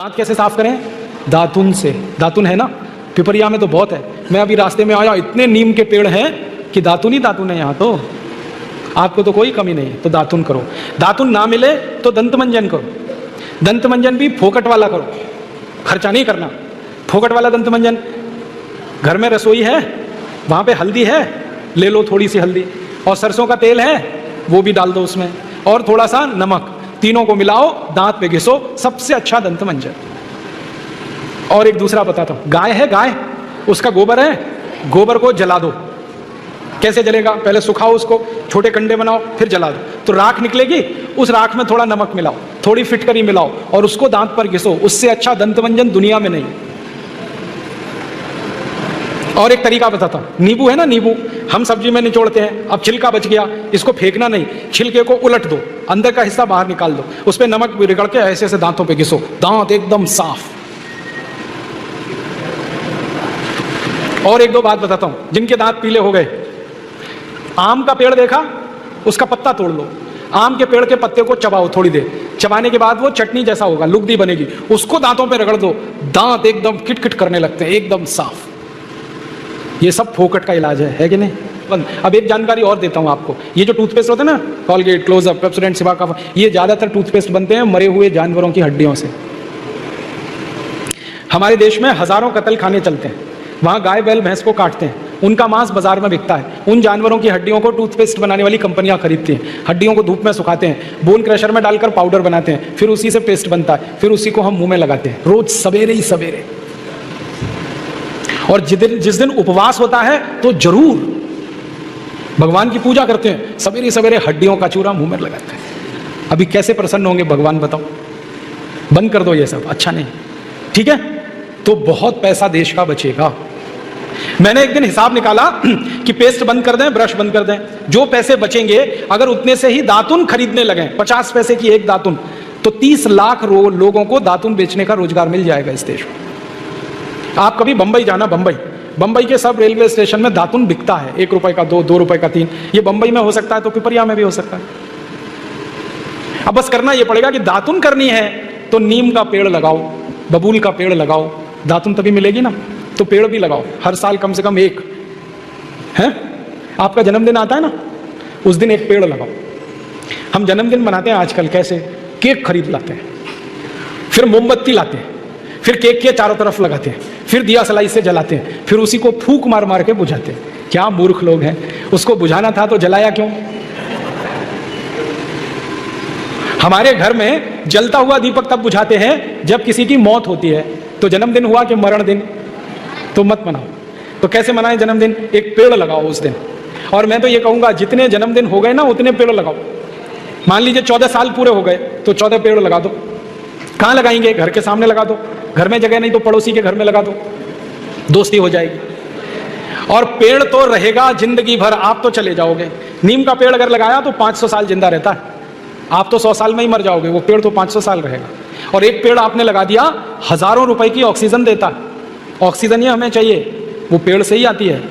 दांत कैसे साफ करें? दातुन से। दातुन है ना, पिपरिया में तो बहुत है। मैं अभी रास्ते में आया, इतने नीम के पेड़ हैं कि दातुन ही दातुन है यहाँ तो। आपको तो कोई कमी नहीं है, तो दातुन करो। दातुन ना मिले तो दंत मंजन करो। दंत मंजन भी फोकट वाला करो, खर्चा नहीं करना। फोकट वाला दंत मंजन, घर में रसोई है, वहाँ पे हल्दी है, ले लो थोड़ी सी हल्दी, और सरसों का तेल है वो भी डाल दो उसमें, और थोड़ा सा नमक, तीनों को मिलाओ, दांत पे घिसो, सबसे अच्छा दंत मंजन। और एक दूसरा बताता हूँ, गाय है, गाय, उसका गोबर है, गोबर को जला दो। कैसे जलेगा? पहले सुखाओ उसको, छोटे कंडे बनाओ, फिर जला दो, तो राख निकलेगी। उस राख में थोड़ा नमक मिलाओ, थोड़ी फिटकरी मिलाओ, और उसको दांत पर घिसो। उससे अच्छा दंत मंजन दुनिया में नहीं। और एक तरीका बताता हूँ, नींबू है ना, नींबू हम सब्जी में निचोड़ते हैं, अब छिलका बच गया, इसको फेंकना नहीं, छिलके को उलट दो, अंदर का हिस्सा बाहर निकाल दो, उस पर नमक रगड़ के ऐसे ऐसे दांतों पे घिसो, दांत एकदम साफ। और एक दो बात बताता हूँ, जिनके दांत पीले हो गए, आम का पेड़ देखा, उसका पत्ता तोड़ लो, आम के पेड़ के पत्ते को चबाओ थोड़ी देर, चबाने के बाद वो चटनी जैसा होगा, लुगदी बनेगी, उसको दांतों पे रगड़ दो, दांत एकदम किटकिट करने लगते हैं, एकदम साफ। ये सब फोकट का इलाज है कि नहीं? अब एक जानकारी और देता हूं आपको, ये जो टूथपेस्ट होते हैं ना, कॉलगेट, क्लोजअप, पेप्सोडेंट, सिबाका, ये ज्यादातर टूथपेस्ट बनते हैं मरे हुए जानवरों की हड्डियों से। हमारे देश में हजारों कत्ल खाने चलते हैं, वहां गाय बैल भैंस को काटते हैं, उनका मांस बाजार में बिकता है, उन जानवरों की हड्डियों को टूथपेस्ट बनाने वाली कंपनियां खरीदती हैं, हड्डियों को धूप में सुखाते हैं, बोन क्रशर में डालकर पाउडर बनाते हैं, फिर उसी से पेस्ट बनता है, फिर उसी को हम मुंह में लगाते हैं रोज सवेरे ही सवेरे। और जिस दिन उपवास होता है तो जरूर भगवान की पूजा करते हैं, सवेरे सवेरे हड्डियों का चूरा मुंह में लगाते हैं। अभी कैसे प्रसन्न होंगे भगवान बताओ? बंद कर दो ये सब, अच्छा नहीं, ठीक है? तो बहुत पैसा देश का बचेगा। मैंने एक दिन हिसाब निकाला कि पेस्ट बंद कर दें, ब्रश बंद कर दें, जो पैसे बचेंगे अगर उतने से ही दातुन खरीदने लगे, 50 पैसे की एक दातुन, तो 30 लाख लोगों को दातुन बेचने का रोजगार मिल जाएगा इस देश में। आप कभी बंबई जाना, बंबई के सब रेलवे स्टेशन में दातुन बिकता है, 1 रुपए का 2, 2 रुपए का 3। ये बंबई में हो सकता है तो पिपरिया में भी हो सकता है। अब बस करना ये पड़ेगा कि दातुन करनी है तो नीम का पेड़ लगाओ, बबूल का पेड़ लगाओ, दातुन तभी मिलेगी ना। तो पेड़ भी लगाओ, हर साल कम से कम एक है। आपका जन्मदिन आता है ना, उस दिन एक पेड़ लगाओ। हम जन्मदिन मनाते हैं आजकल कैसे? केक खरीद लाते हैं, फिर मोमबत्ती लाते हैं, फिर केक के चारों तरफ लगाते हैं, फिर दिया सलाई से जलाते हैं, फिर उसी को फूंक मार मार के बुझाते हैं। क्या मूर्ख लोग हैं, उसको बुझाना था तो जलाया क्यों? हमारे घर में जलता हुआ दीपक तब बुझाते हैं जब किसी की मौत होती है। तो जन्मदिन हुआ कि मरण दिन, तो मत मनाओ। तो कैसे मनाएं जन्मदिन? एक पेड़ लगाओ उस दिन। और मैं तो ये कहूंगा, जितने जन्मदिन हो गए ना उतने पेड़ लगाओ। मान लीजिए 14 साल पूरे हो गए तो 14 पेड़ लगा दो। कहाँ लगाएंगे? घर के सामने लगा दो, घर में जगह नहीं तो पड़ोसी के घर में लगा दो, दोस्ती हो जाएगी। और पेड़ तो रहेगा जिंदगी भर, आप तो चले जाओगे। नीम का पेड़ अगर लगाया तो 500 साल जिंदा रहता है, आप तो 100 साल में ही मर जाओगे, वो पेड़ तो 500 साल रहेगा। और एक पेड़ आपने लगा दिया, हजारों रुपए की ऑक्सीजन देता है। ऑक्सीजन ही हमें चाहिए, वो पेड़ से ही आती है।